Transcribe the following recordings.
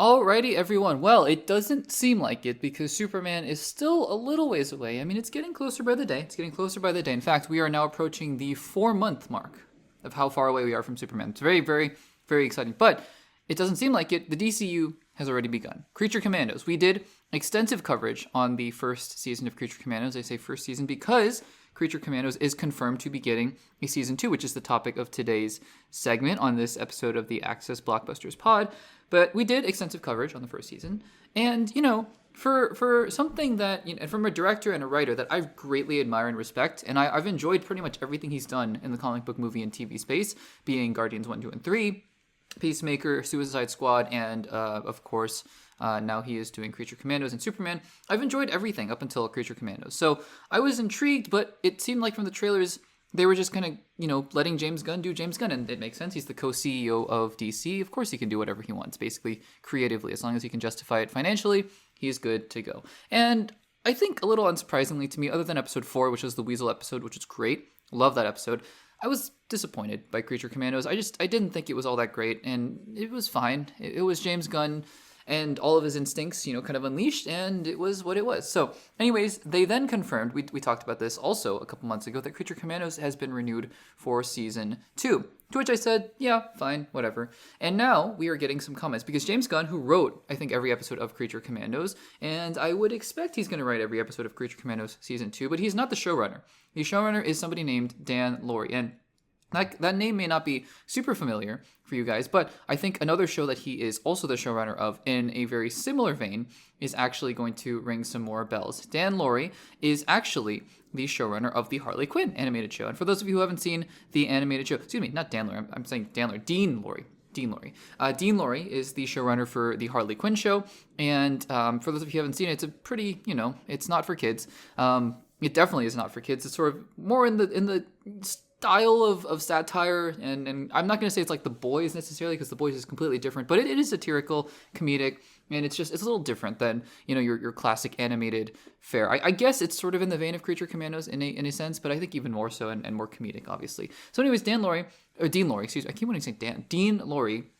Alrighty, everyone. Well, it doesn't seem like it because Superman is still a little ways away. I mean, it's getting closer by the day. In fact, we are now approaching the 4-month mark of how far away we are from Superman. It's very, very, very exciting. But it doesn't seem like it. The DCU has already begun. Creature Commandos. We did extensive coverage on the first season of Creature Commandos. I say first season because Creature Commandos is confirmed to be getting a season 2, which is the topic of today's segment on this episode of the As Blockbusters Pod. But we did extensive coverage on the first season. And, for something that, from a director and a writer that I greatly admire and respect, and I've enjoyed pretty much everything he's done in the comic book, movie, and TV space, being Guardians 1, 2, and 3, Peacemaker, Suicide Squad, and, of course, now he is doing Creature Commandos and Superman. I've enjoyed everything up until Creature Commandos. So I was intrigued, but it seemed like from the trailers, they were just kind of, letting James Gunn do James Gunn, and it makes sense. He's the co-CEO of DC. Of course he can do whatever he wants, basically, creatively. As long as he can justify it financially, he's good to go. And I think a little unsurprisingly to me, other than episode 4, which was the Weasel episode, which is great, love that episode, I was disappointed by Creature Commandos. I didn't think it was all that great, and it was fine. It was James Gunn and all of his instincts, kind of unleashed, and it was what it was. So, anyways, they then confirmed, we talked about this also a couple months ago, that Creature Commandos has been renewed for season 2. To which I said, yeah, fine, whatever. And now we are getting some comments, because James Gunn, who wrote, I think, every episode of Creature Commandos, and I would expect he's going to write every episode of Creature Commandos season 2, but he's not the showrunner. The showrunner is somebody named Dan Laurie, and that name may not be super familiar for you guys, but I think another show that he is also the showrunner of in a very similar vein is actually going to ring some more bells. Dan Laurie is actually the showrunner of the Harley Quinn animated show. And for those of you who haven't seen the animated show, excuse me, not Dan Laurie, I'm saying Dan Laurie, Dean Laurie. Dean Laurie is the showrunner for the Harley Quinn show. And for those of you who haven't seen it, it's a pretty, it's not for kids. It definitely is not for kids. It's sort of more in the style of satire, and I'm not going to say it's like The Boys necessarily, because The Boys is completely different, but it is satirical, comedic, and it's a little different than your classic animated fare. I guess it's sort of in the vein of Creature Commandos in a sense, but I think even more so and more comedic, obviously. So anyways, Dean Laurie, excuse me, I keep wanting to say Dan. Dean Laurie,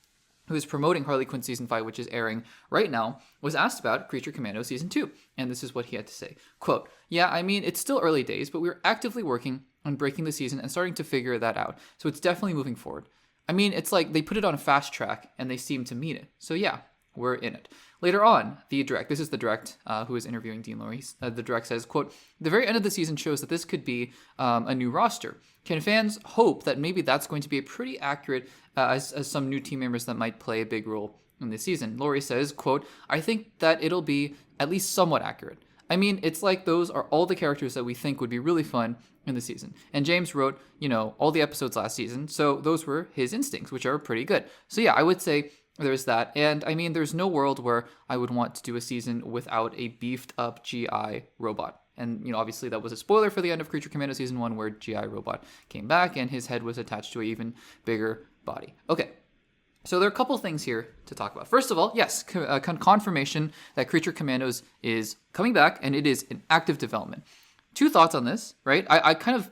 who is promoting Harley Quinn Season 5, which is airing right now, was asked about Creature Commandos Season 2, and this is what he had to say. Quote, yeah, I mean, it's still early days, but we're actively working on breaking the season and starting to figure that out. So it's definitely moving forward. I mean, it's like they put it on a fast track, and they seem to mean it. So yeah, we're in it. Later on, this is the direct who is interviewing Dean Laurie. The direct says, quote, the very end of the season shows that this could be a new roster. Can fans hope that maybe that's going to be a pretty accurate as some new team members that might play a big role in this season? Laurie says, quote, I think that it'll be at least somewhat accurate. I mean, it's like those are all the characters that we think would be really fun in the season. And James wrote, all the episodes last season, so those were his instincts, which are pretty good. So yeah, I would say there's that. And I mean, there's no world where I would want to do a season without a beefed up GI robot. And, obviously that was a spoiler for the end of Creature Commando Season 1 where GI Robot came back and his head was attached to an even bigger body. Okay. So there are a couple things here to talk about. First of all, yes, confirmation that Creature Commandos is coming back and it is in active development. Two thoughts on this, right? I kind of,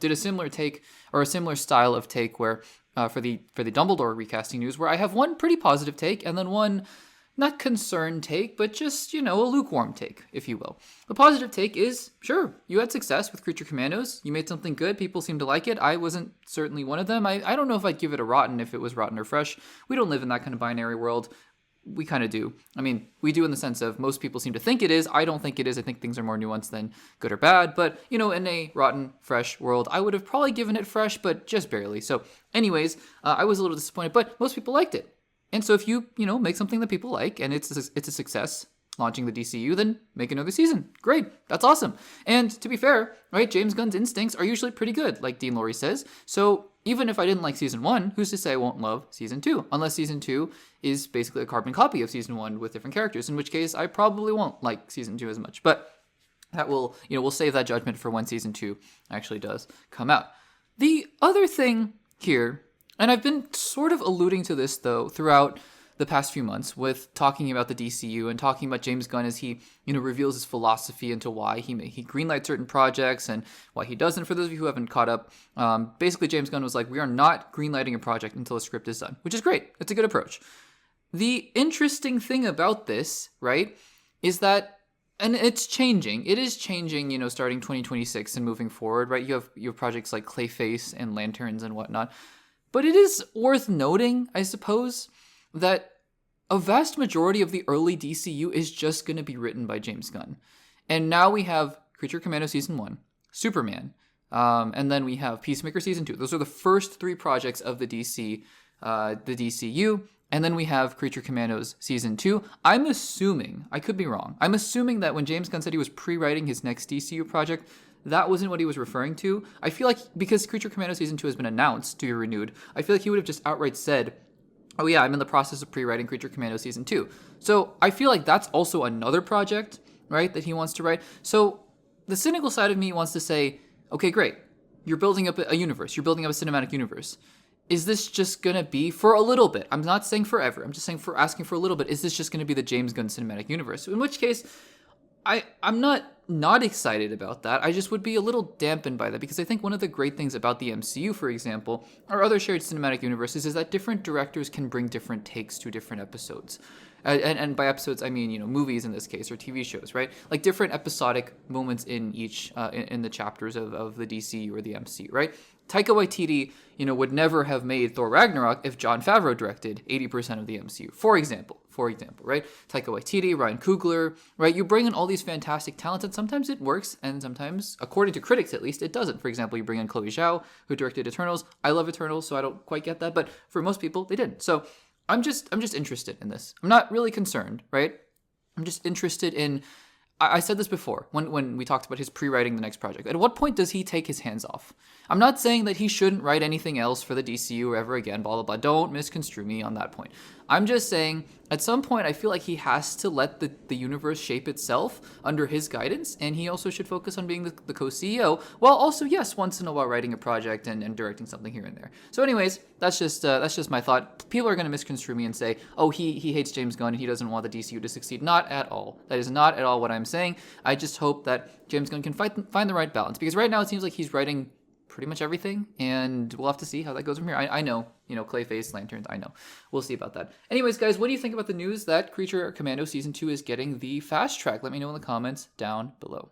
did a similar take or a similar style of take where for the Dumbledore recasting news, where I have one pretty positive take and then one not concerned take, but just, a lukewarm take, if you will. The positive take is, sure, you had success with Creature Commandos. You made something good. People seem to like it. I wasn't certainly one of them. I don't know if I'd give it a rotten if it was rotten or fresh. We don't live in that kind of binary world. We kind of do. I mean, we do in the sense of most people seem to think it is. I don't think it is. I think things are more nuanced than good or bad. But, in a rotten, fresh world, I would have probably given it fresh, but just barely. So anyways, I was a little disappointed, but most people liked it. And so if you, make something that people like and it's a success launching the DCU, then make another season. Great. That's awesome. And to be fair, right, James Gunn's instincts are usually pretty good, like Dean Laurie says. So even if I didn't like Season 1, who's to say I won't love Season 2? Unless Season 2 is basically a carbon copy of Season 1 with different characters, in which case I probably won't like Season 2 as much. But that will, we'll save that judgment for when Season 2 actually does come out. The other thing here, and I've been sort of alluding to this, though, throughout the past few months with talking about the DCU and talking about James Gunn as he, reveals his philosophy into why he greenlights certain projects and why he doesn't. For those of you who haven't caught up, basically James Gunn was like, we are not greenlighting a project until a script is done, which is great. It's a good approach. The interesting thing about this, right, is that, and it's changing. It is changing, starting 2026 and moving forward, right? You have projects like Clayface and Lanterns and whatnot. But it is worth noting, I suppose, that a vast majority of the early DCU is just going to be written by James Gunn. And now we have Creature Commando Season 1, Superman, and then we have Peacemaker Season 2. Those are the first 3 projects of the DCU. And then we have Creature Commandos Season 2. I'm assuming, I could be wrong, I'm assuming that when James Gunn said he was pre-writing his next DCU project, that wasn't what he was referring to. I feel like because Creature Commando Season 2 has been announced to be renewed, I feel like he would have just outright said, oh yeah, I'm in the process of pre-writing Creature Commando Season 2. So I feel like that's also another project, right, that he wants to write. So the cynical side of me wants to say, okay, great. You're building up a universe. You're building up a cinematic universe. Is this just going to be for a little bit? I'm not saying forever. I'm just saying asking for a little bit. Is this just going to be the James Gunn cinematic universe? In which case, I'm not excited about that. I just would be a little dampened by that because I think one of the great things about the MCU, for example, or other shared cinematic universes is that different directors can bring different takes to different episodes. And by episodes, I mean, movies in this case, or TV shows, right? Like different episodic moments in each, in the chapters of the DCU or the MCU, right? Taika Waititi, would never have made Thor Ragnarok if Jon Favreau directed 80% of the MCU, for example, right? Taika Waititi, Ryan Coogler, right? You bring in all these fantastic talents, and sometimes it works, and sometimes, according to critics at least, it doesn't. For example, you bring in Chloe Zhao, who directed Eternals. I love Eternals, so I don't quite get that, but for most people, they didn't. So I'm just interested in this. I'm not really concerned, right? I'm just interested in. I said this before when we talked about his pre-writing the next project. At what point does he take his hands off? I'm not saying that he shouldn't write anything else for the DCU ever again, blah, blah, blah. Don't misconstrue me on that point. I'm just saying, at some point, I feel like he has to let the universe shape itself under his guidance, and he also should focus on being the co-CEO, while also, yes, once in a while writing a project and directing something here and there. So anyways, that's just my thought. People are going to misconstrue me and say, oh, he hates James Gunn and he doesn't want the DCU to succeed. Not at all. That is not at all what I'm saying. I just hope that James Gunn can find the right balance, because right now it seems like he's writing pretty much everything, and we'll have to see how that goes from here. I know, Clayface, Lanterns, I know. We'll see about that. Anyways, guys, what do you think about the news that Creature Commando Season 2 is getting the fast track? Let me know in the comments down below.